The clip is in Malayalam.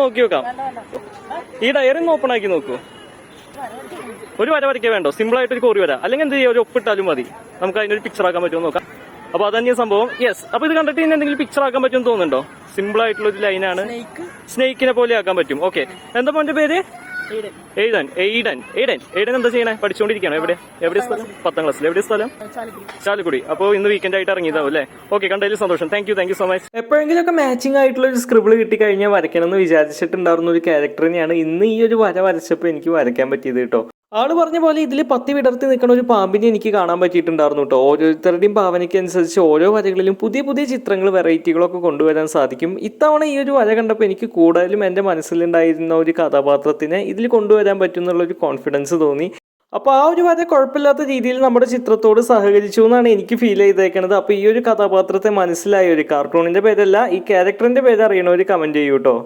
നോക്കി നോക്കാം. ഈ ഡയറി ഒന്ന് ഓപ്പൺ ആക്കി നോക്കൂ. ഒരു വര വരയ്ക്കേ വേണ്ടോ? സിമ്പിൾ ആയിട്ട് ഒരു കോറി വര, അല്ലെങ്കിൽ എന്ത് ചെയ്യുക, ഒരു ഒപ്പിട്ടാലും മതി. നമുക്ക് അതിനൊരു പിക്ചർ ആക്കാൻ പറ്റുമോ നോക്കാം. അപ്പൊ അതന്നെ സംഭവം. യെസ്. അപ്പൊ ഇത് കണ്ടിട്ട് ഇനി എന്തെങ്കിലും പിക്ചർ ആക്കാൻ പറ്റുമെന്ന് തോന്നുന്നുണ്ടോ? സിമ്പിൾ ആയിട്ടുള്ള ഒരു ലൈനാണ്. സ്നേക്കിനെ പോലെ ആക്കാൻ പറ്റും. ഓക്കെ, എന്താ മോന്റെ പേര്? എയ്ഡൻ. എന്താ ചെയ്യണേ? പഠിച്ചുകൊണ്ടിരിക്കുകയാണ്. എവിടെ സ്ഥലം? 10ാം ക്ലാസ്സിൽ. എവിടെ സ്ഥലം? ചാലക്കുടി. അപ്പോൾ ഇന്ന് വീക്കെൻഡ് ആയിട്ട് ഇറങ്ങിയതാവും അല്ലേ? ഓക്കെ, കണ്ടതിൽ സന്തോഷം. Thank you so much. എപ്പോഴെങ്കിലുമൊക്കെ മാച്ചിങ് ആയിട്ടുള്ള ഒരു സ്ക്രിബിൾ കിട്ടിക്കഴിഞ്ഞാൽ വരയ്ക്കണം എന്ന് വിചാരിച്ചിട്ടുണ്ടായിരുന്ന ഒരു ക്യാരക്ടറിനെയാണ് ഇന്ന് ഈ ഒരു വര വരച്ചപ്പോൾ എനിക്ക് വരയ്ക്കാൻ പറ്റിയത് കേട്ടോ. ആള് പറഞ്ഞ പോലെ ഇതിൽ പത്തി വിടർത്തി നിൽക്കുന്ന ഒരു പാമ്പിനെ എനിക്ക് കാണാൻ പറ്റിയിട്ടുണ്ടായിരുന്നു കേട്ടോ. ഓരോരുത്തരുടെയും ഭാവനയ്ക്ക് അനുസരിച്ച് ഓരോ വരകളിലും പുതിയ പുതിയ ചിത്രങ്ങൾ, വെറൈറ്റികളൊക്കെ കൊണ്ടുവരാൻ സാധിക്കും. ഇത്തവണ ഈ ഒരു വര കണ്ടപ്പോൾ എനിക്ക് കൂടുതലും എൻ്റെ മനസ്സിലുണ്ടായിരുന്ന ഒരു കഥാപാത്രത്തിനെ ഇതിൽ കൊണ്ടുവരാൻ പറ്റും എന്നുള്ളൊരു കോൺഫിഡൻസ് തോന്നി. അപ്പോൾ ആ ഒരു വര കുഴപ്പമില്ലാത്ത രീതിയിൽ നമ്മുടെ ചിത്രത്തോട് സഹകരിച്ചു എന്നാണ് എനിക്ക് ഫീൽ ചെയ്തേക്കുന്നത്. അപ്പോൾ ഈ ഒരു കഥാപാത്രത്തെ മനസ്സിലായ ഒരു കാർട്ടൂണിൻ്റെ പേരല്ല, ഈ ക്യാരക്ടറിൻ്റെ പേര് അറിയണ ഒരു കമൻറ്റ് ചെയ്യൂ കേട്ടോ.